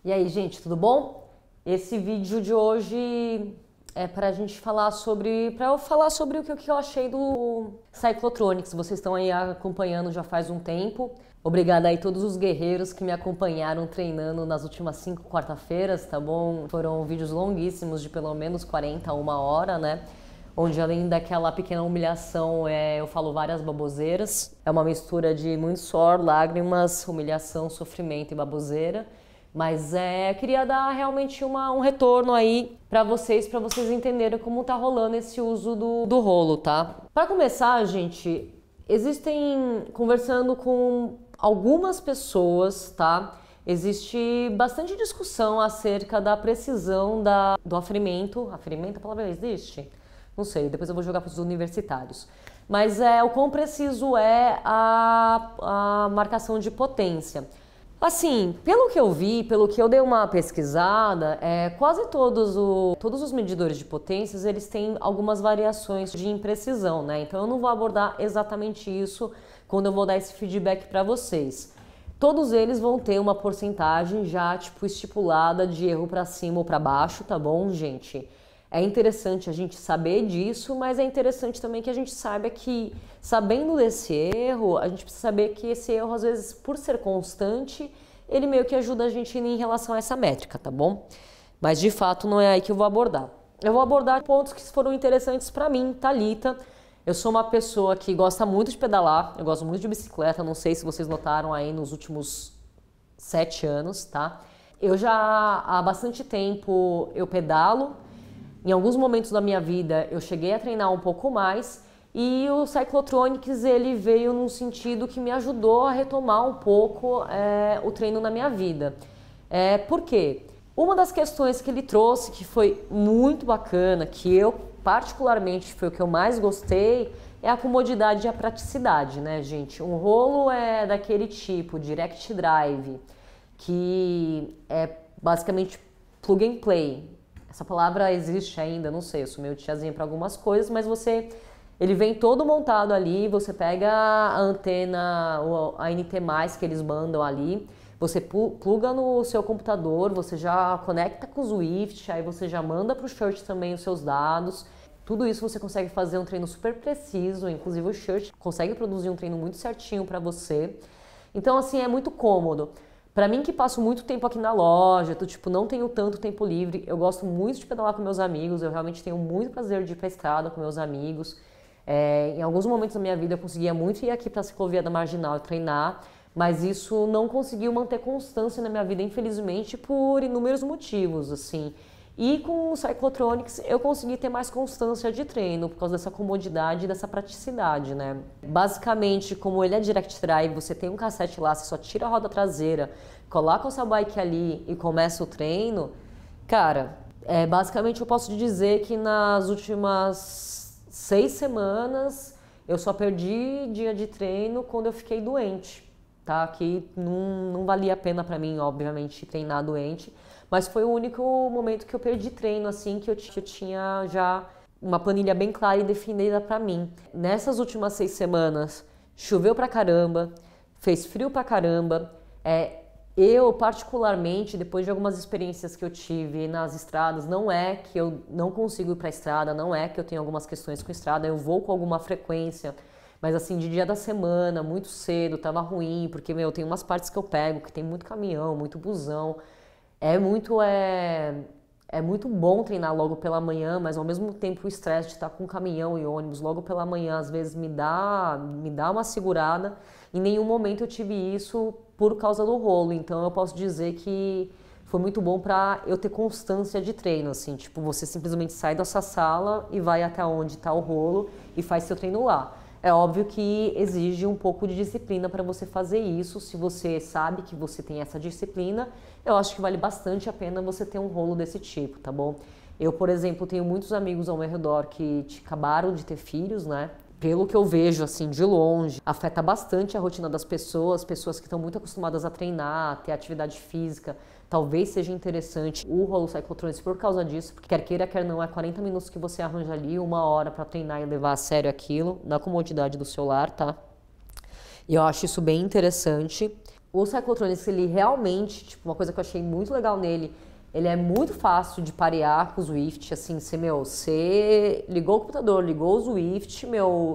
E aí, gente, tudo bom? Esse vídeo de hoje é pra gente falar sobre, pra eu falar sobre o que eu achei do Cyclotronics. Vocês estão aí acompanhando já faz um tempo. Obrigada aí a todos os guerreiros que me acompanharam treinando nas últimas 5 quarta-feiras, tá bom? Foram vídeos longuíssimos de pelo menos 40 a 1 hora, né? Onde além daquela pequena humilhação, eu falo várias baboseiras. É uma mistura de muito suor, lágrimas, humilhação, sofrimento e baboseira. Mas eu queria dar realmente um retorno aí pra vocês entenderem como tá rolando esse uso do rolo, tá? Pra começar, gente, conversando com algumas pessoas, tá? Existe bastante discussão acerca da precisão do aferimento. Aferimento, a palavra existe? Não sei, depois eu vou jogar para os universitários. Mas o quão preciso é a marcação de potência. Assim, pelo que eu vi, pelo que eu dei uma pesquisada, quase todos os medidores de potências, eles têm algumas variações de imprecisão, né? Então eu não vou abordar exatamente isso quando eu vou dar esse feedback para vocês. Todos eles vão ter uma porcentagem já, tipo, estipulada de erro para cima ou para baixo, tá bom, gente? É interessante a gente saber disso, mas é interessante também que a gente saiba que, sabendo desse erro, a gente precisa saber que esse erro, às vezes, por ser constante, ele meio que ajuda a gente em relação a essa métrica, tá bom? Mas, de fato, não é aí que eu vou abordar. Eu vou abordar pontos que foram interessantes pra mim, Thalita. Eu sou uma pessoa que gosta muito de pedalar, eu gosto muito de bicicleta, não sei se vocês notaram aí nos últimos 7 anos, tá? Eu já, há bastante tempo, eu pedalo. Em alguns momentos da minha vida eu cheguei a treinar um pouco mais e o Cyclotronics ele veio num sentido que me ajudou a retomar um pouco o treino na minha vida. Por quê? Uma das questões que ele trouxe que foi muito bacana, que eu particularmente foi o que eu mais gostei, é a comodidade e a praticidade, né, gente? Um rolo é daquele tipo, direct drive, que é basicamente plug and play. Essa palavra existe ainda, não sei, eu sou meio tiazinha para algumas coisas, mas ele vem todo montado ali, você pega a antena, a NT+, que eles mandam ali, você pluga no seu computador, você já conecta com o Zwift, aí você já manda para o Shirt também os seus dados. Tudo isso você consegue fazer um treino super preciso, inclusive o Shirt consegue produzir um treino muito certinho para você. Então, assim, é muito cômodo. Pra mim que passo muito tempo aqui na loja, não tenho tanto tempo livre, eu gosto muito de pedalar com meus amigos, eu realmente tenho muito prazer de ir pra estrada com meus amigos. Em alguns momentos da minha vida eu conseguia muito ir aqui pra Ciclovia da Marginal e treinar, mas isso não conseguiu manter constância na minha vida, infelizmente, por inúmeros motivos, assim. E com o Cyclotronics eu consegui ter mais constância de treino, por causa dessa comodidade e dessa praticidade, né? Basicamente, como ele é direct drive, você tem um cassete lá, você só tira a roda traseira, coloca o seu bike ali e começa o treino. Cara, basicamente eu posso dizer que nas últimas 6 semanas eu só perdi dia de treino quando eu fiquei doente, tá? Que não valia a pena pra mim, obviamente, treinar doente. Mas foi o único momento que eu perdi treino, assim, que eu tinha já uma planilha bem clara e definida pra mim. Nessas últimas 6 semanas, choveu pra caramba, fez frio pra caramba. Eu, particularmente, depois de algumas experiências que eu tive nas estradas, não é que eu não consigo ir pra estrada, não é que eu tenho algumas questões com estrada, eu vou com alguma frequência. Mas assim, de dia da semana, muito cedo, tava ruim, porque, tem umas partes que eu pego, que tem muito caminhão, muito busão. É muito bom treinar logo pela manhã, mas ao mesmo tempo o estresse de estar com caminhão e ônibus logo pela manhã às vezes me dá uma segurada. Em nenhum momento eu tive isso por causa do rolo, então eu posso dizer que foi muito bom para eu ter constância de treino, assim, tipo, você simplesmente sai dessa sala e vai até onde está o rolo e faz seu treino lá. É óbvio que exige um pouco de disciplina para você fazer isso. Se você sabe que você tem essa disciplina, eu acho que vale bastante a pena você ter um rolo desse tipo, tá bom? Eu, por exemplo, tenho muitos amigos ao meu redor que acabaram de ter filhos, né? Pelo que eu vejo, assim, de longe, afeta bastante a rotina das pessoas que estão muito acostumadas a treinar, a ter atividade física. Talvez seja interessante o rolo Cyclotronics por causa disso, porque quer queira, quer não, é 40 minutos que você arranja ali, 1 hora para treinar e levar a sério aquilo, na comodidade do seu lar, tá? E eu acho isso bem interessante. O Cyclotronics, ele realmente, tipo, uma coisa que eu achei muito legal nele, ele é muito fácil de parear com o Zwift, assim, você ligou o computador, ligou o Zwift,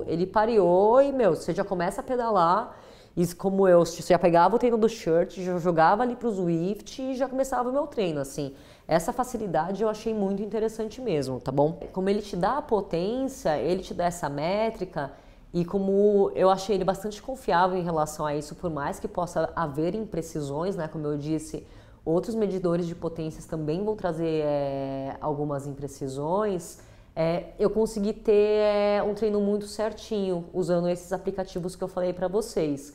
ele pareou e, você já começa a pedalar. E como eu já pegava o treino do Shirt, já jogava ali pro Zwift e já começava o meu treino, assim. Essa facilidade eu achei muito interessante mesmo, tá bom? Como ele te dá a potência, ele te dá essa métrica, e como eu achei ele bastante confiável em relação a isso, por mais que possa haver imprecisões, né? Como eu disse, outros medidores de potências também vão trazer algumas imprecisões. Eu consegui ter um treino muito certinho usando esses aplicativos que eu falei para vocês.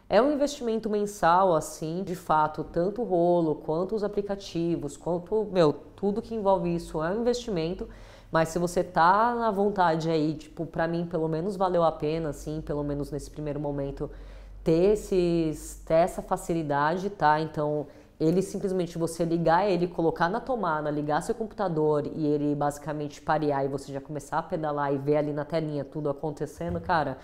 É um investimento mensal, assim, de fato, tanto o rolo, quanto os aplicativos, quanto, tudo que envolve isso é um investimento, mas se você tá na vontade aí, tipo, pra mim, pelo menos valeu a pena, assim, pelo menos nesse primeiro momento, ter essa facilidade, tá? Então, ele simplesmente, você ligar ele, colocar na tomada, ligar seu computador e ele basicamente parear e você já começar a pedalar e ver ali na telinha tudo acontecendo, cara,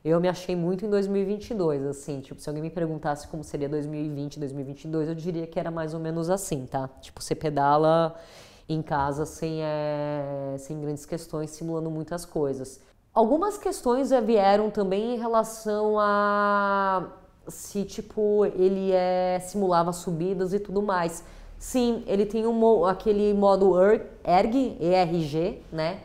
eu me achei muito em 2022, assim, tipo, se alguém me perguntasse como seria 2020, 2022, eu diria que era mais ou menos assim, tá? Tipo, você pedala em casa sem grandes questões, simulando muitas coisas. Algumas questões vieram também em relação a se, tipo, ele simulava subidas e tudo mais. Sim, ele tem aquele modo ERG, né?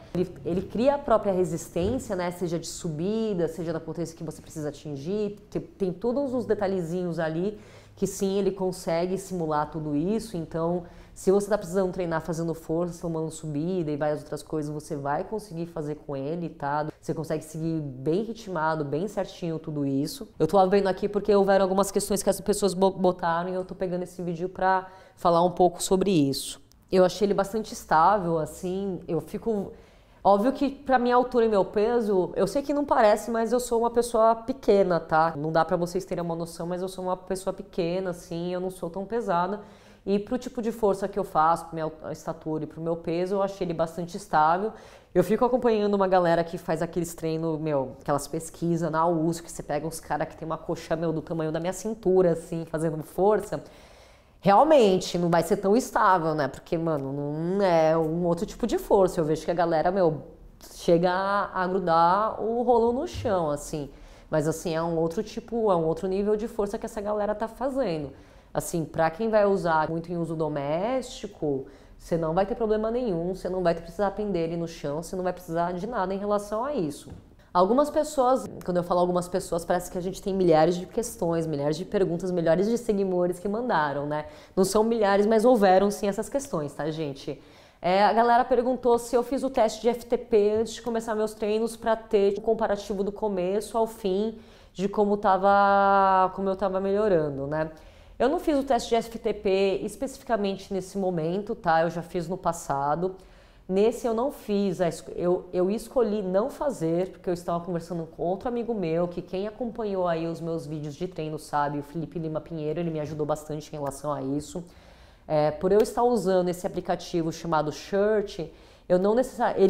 Ele cria a própria resistência, né? Seja de subida, seja da potência que você precisa atingir. Tem todos os detalhezinhos ali que sim, ele consegue simular tudo isso. Então, se você está precisando treinar fazendo força, tomando subida e várias outras coisas, você vai conseguir fazer com ele, tá? Você consegue seguir bem ritmado, bem certinho tudo isso. Eu tô vendo aqui porque houveram algumas questões que as pessoas botaram e eu tô pegando esse vídeo pra falar um pouco sobre isso. Eu achei ele bastante estável, assim, eu fico... Óbvio que pra minha altura e meu peso, eu sei que não parece, mas eu sou uma pessoa pequena, tá? Não dá pra vocês terem uma noção, mas eu sou uma pessoa pequena, assim, eu não sou tão pesada. E pro tipo de força que eu faço, pra minha estatura e pro meu peso, eu achei ele bastante estável. Eu fico acompanhando uma galera que faz aqueles treinos, aquelas pesquisas na USP, que você pega uns caras que tem uma coxa, do tamanho da minha cintura, assim, fazendo força. Realmente, não vai ser tão estável, né? Porque, não é um outro tipo de força. Eu vejo que a galera, chega a grudar o rolo no chão, assim. Mas, assim, é um outro nível de força que essa galera tá fazendo. Assim, pra quem vai usar muito em uso doméstico, você não vai ter problema nenhum, você não vai precisar pender ele no chão, você não vai precisar de nada em relação a isso. Algumas pessoas, quando eu falo algumas pessoas, parece que a gente tem milhares de questões, milhares de perguntas, milhares de seguidores que mandaram, né? Não são milhares, mas houveram sim essas questões, tá, gente? A galera perguntou se eu fiz o teste de FTP antes de começar meus treinos para ter um comparativo do começo ao fim de como eu tava melhorando, né? Eu não fiz o teste de FTP especificamente nesse momento, tá? Eu já fiz no passado. Nesse eu não fiz, eu escolhi não fazer, porque eu estava conversando com outro amigo meu, que quem acompanhou aí os meus vídeos de treino sabe, o Felipe Lima Pinheiro, ele me ajudou bastante em relação a isso. Por eu estar usando esse aplicativo chamado Shirt, eu não necessariamente,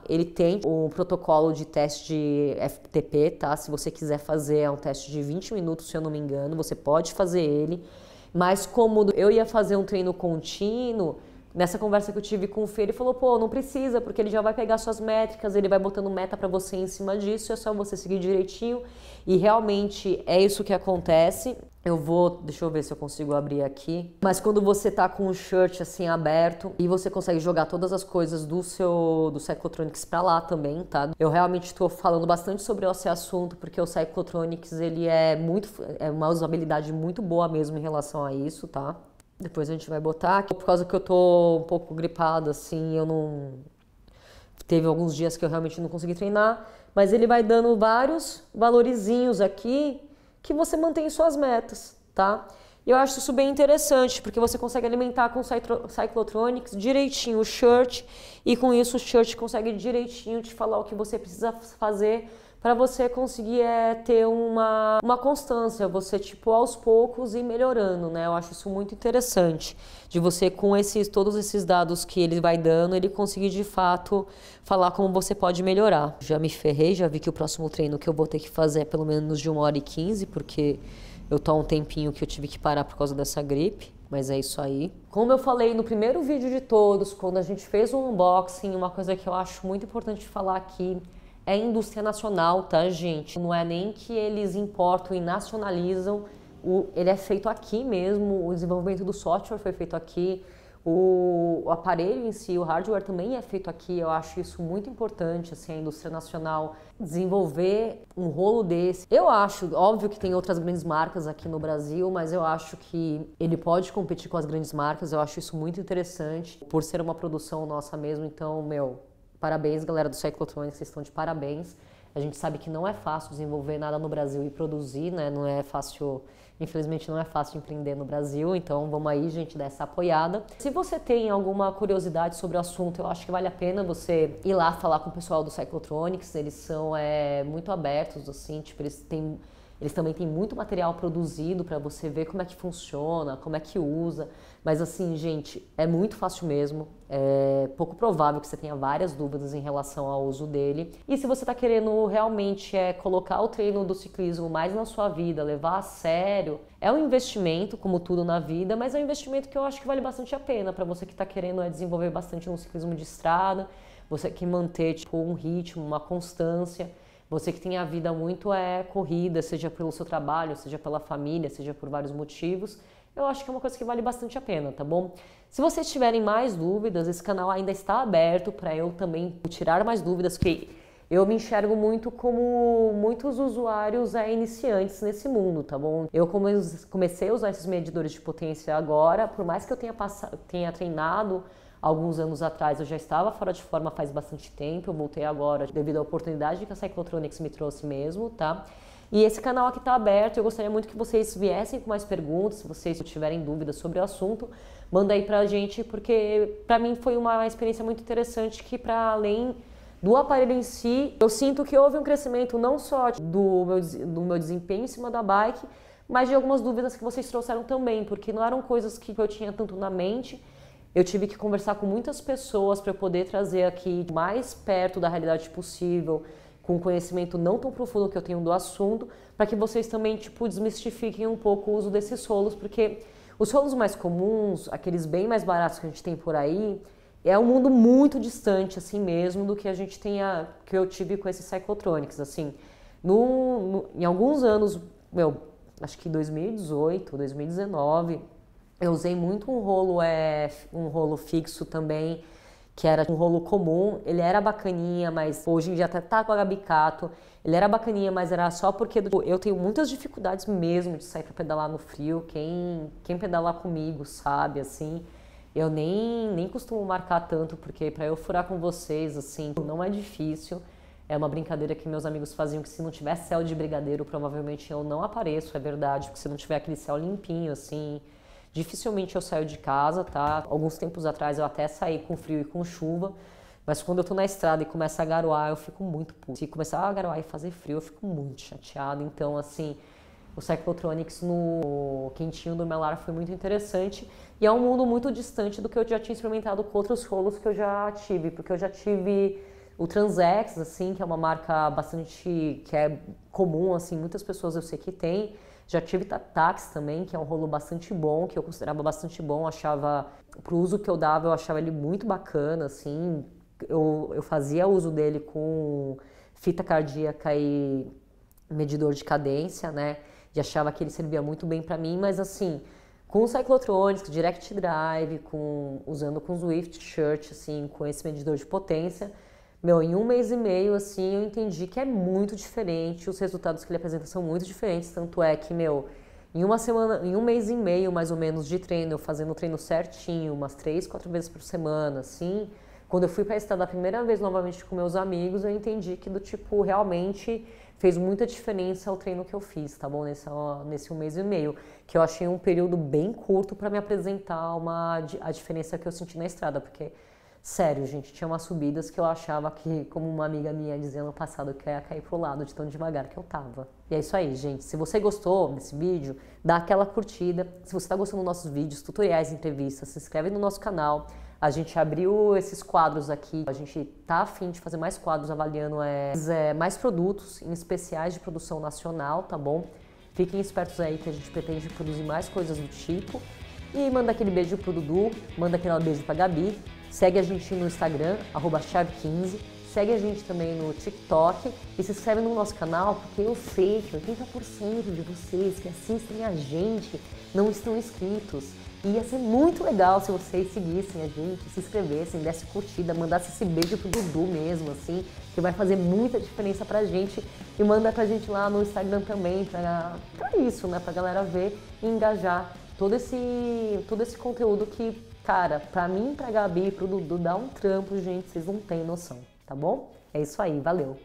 ele tem um protocolo de teste de FTP, tá? Se você quiser fazer, é um teste de 20 minutos, se eu não me engano, você pode fazer ele. Mas como eu ia fazer um treino contínuo, nessa conversa que eu tive com o Fê, ele falou, pô, não precisa, porque ele já vai pegar suas métricas, ele vai botando meta pra você em cima disso, é só você seguir direitinho. E realmente é isso que acontece. Deixa eu ver se eu consigo abrir aqui. Mas quando você tá com o Shirt assim aberto e você consegue jogar todas as coisas do Cyclotronics pra lá também, tá? Eu realmente tô falando bastante sobre esse assunto, porque o Cyclotronics, ele é uma usabilidade muito boa mesmo em relação a isso, tá? Depois a gente vai botar aqui. Por causa que eu tô um pouco gripada, assim, teve alguns dias que eu realmente não consegui treinar, mas ele vai dando vários valorizinhos aqui que você mantém suas metas, tá? E eu acho isso bem interessante, porque você consegue alimentar com o Cyclotronics direitinho o Shirt, e com isso o Shirt consegue direitinho te falar o que você precisa fazer para você conseguir ter uma constância, você tipo aos poucos ir melhorando, né? Eu acho isso muito interessante, de você com todos esses dados que ele vai dando, ele conseguir de fato falar como você pode melhorar. Já me ferrei, já vi que o próximo treino que eu vou ter que fazer é pelo menos de 1h15, porque Eu tô há um tempinho que eu tive que parar por causa dessa gripe, mas é isso aí. Como eu falei no primeiro vídeo de todos, quando a gente fez o unboxing, uma coisa que eu acho muito importante falar aqui é a indústria nacional, tá, gente? Não é nem que eles importam e nacionalizam, ele é feito aqui mesmo, o desenvolvimento do software foi feito aqui, o aparelho em si, o hardware também é feito aqui. Eu acho isso muito importante, assim, a indústria nacional desenvolver um rolo desse. Eu acho, óbvio que tem outras grandes marcas aqui no Brasil, mas eu acho que ele pode competir com as grandes marcas. Eu acho isso muito interessante, por ser uma produção nossa mesmo. Então, parabéns, galera do Cyclotronics, vocês estão de parabéns. A gente sabe que não é fácil desenvolver nada no Brasil e produzir, né? Não é fácil, infelizmente não é fácil empreender no Brasil, então vamos aí, gente, dar essa apoiada. Se você tem alguma curiosidade sobre o assunto, eu acho que vale a pena você ir lá falar com o pessoal do Cyclotronics. Eles são muito abertos, assim, tipo, eles também têm muito material produzido para você ver como é que funciona, como é que usa. Mas assim, gente, é muito fácil mesmo. É pouco provável que você tenha várias dúvidas em relação ao uso dele. E se você está querendo realmente colocar o treino do ciclismo mais na sua vida, levar a sério, é um investimento, como tudo na vida, mas é um investimento que eu acho que vale bastante a pena para você que está querendo desenvolver bastante no ciclismo de estrada, você que manter tipo, um ritmo, uma constância. Você que tem a vida muito corrida, seja pelo seu trabalho, seja pela família, seja por vários motivos, eu acho que é uma coisa que vale bastante a pena, tá bom? Se vocês tiverem mais dúvidas, esse canal ainda está aberto para eu também tirar mais dúvidas, porque eu me enxergo muito como muitos usuários iniciantes nesse mundo, tá bom? Eu comecei a usar esses medidores de potência agora, por mais que eu tenha treinado alguns anos atrás, eu já estava fora de forma faz bastante tempo, eu voltei agora devido à oportunidade que a Cyclotronics me trouxe mesmo, tá? E esse canal aqui tá aberto, eu gostaria muito que vocês viessem com mais perguntas, se vocês tiverem dúvidas sobre o assunto, manda aí pra gente, porque pra mim foi uma experiência muito interessante que para além do aparelho em si, eu sinto que houve um crescimento não só do meu desempenho em cima da bike, mas de algumas dúvidas que vocês trouxeram também, porque não eram coisas que eu tinha tanto na mente. Eu tive que conversar com muitas pessoas para poder trazer aqui mais perto da realidade possível, com conhecimento não tão profundo que eu tenho do assunto, para que vocês também, tipo, desmistifiquem um pouco o uso desses rolos, porque os rolos mais comuns, aqueles bem mais baratos que a gente tem por aí, é um mundo muito distante, assim mesmo, do que a gente que eu tive com esses Cyclotronics, assim. Em alguns anos, acho que 2018, 2019, eu usei muito um rolo fixo também, que era um rolo comum. Ele era bacaninha, mas hoje em dia até tá com agabicato. Ele era bacaninha, mas era só porque eu tenho muitas dificuldades mesmo de sair para pedalar no frio. Quem pedalar comigo sabe, assim. Eu nem costumo marcar tanto, porque para eu furar com vocês, assim, não é difícil. É uma brincadeira que meus amigos faziam, que se não tiver céu de brigadeiro, provavelmente eu não apareço, é verdade. Porque se não tiver aquele céu limpinho, assim, dificilmente eu saio de casa, tá? Alguns tempos atrás eu até saí com frio e com chuva, mas quando eu tô na estrada e começa a garoar, eu fico muito puto. Se começar a garoar e fazer frio, eu fico muito chateado. Então, assim, o Cyclotronics no quentinho do meu lar foi muito interessante e é um mundo muito distante do que eu já tinha experimentado com outros rolos que eu já tive, porque eu já tive o Transex, assim, que é uma marca que é comum, assim, muitas pessoas eu sei que tem. Já tive Tactax também, que é um rolo bastante bom, que eu considerava bastante bom, pro uso que eu dava, eu achava ele muito bacana, assim. Eu fazia uso dele com fita cardíaca e medidor de cadência, né? E achava que ele servia muito bem para mim, mas assim, com o Cyclotronics, Direct Drive, usando com o Zwift Shirt, assim, com esse medidor de potência, em 1 mês e meio, assim, eu entendi que é muito diferente, os resultados que ele apresenta são muito diferentes, tanto é que, em 1 mês e meio, mais ou menos, de treino, eu fazendo o treino certinho, umas 3, 4 vezes por semana, assim, quando eu fui para a estrada a primeira vez novamente com meus amigos, eu entendi que, realmente fez muita diferença o treino que eu fiz, tá bom? Nesse 1 mês e meio, que eu achei um período bem curto para me apresentar a diferença que eu senti na estrada, porque sério, gente, tinha umas subidas que eu achava que, como uma amiga minha dizia no passado, que eu ia cair pro lado de tão devagar que eu tava. E é isso aí, gente. Se você gostou desse vídeo, dá aquela curtida. Se você tá gostando dos nossos vídeos, tutoriais, entrevistas, se inscreve no nosso canal. A gente abriu esses quadros aqui. A gente tá a fim de fazer mais quadros avaliando mais produtos, em especiais de produção nacional, tá bom? Fiquem espertos aí que a gente pretende produzir mais coisas do tipo. E manda aquele beijo pro Dudu, manda aquele beijo pra Gabi. Segue a gente no Instagram, @chave15. Segue a gente também no TikTok e se inscreve no nosso canal, porque eu sei que 80% de vocês que assistem a gente não estão inscritos. E ia ser muito legal se vocês seguissem a gente, se inscrevessem, dessem curtida, mandassem esse beijo pro Dudu mesmo, assim, que vai fazer muita diferença pra gente. E manda pra gente lá no Instagram também, pra isso, né? Pra galera ver e engajar todo esse conteúdo que, cara, pra mim, pra Gabi e pro Dudu dá um trampo, gente, vocês não têm noção, tá bom? É isso aí, valeu!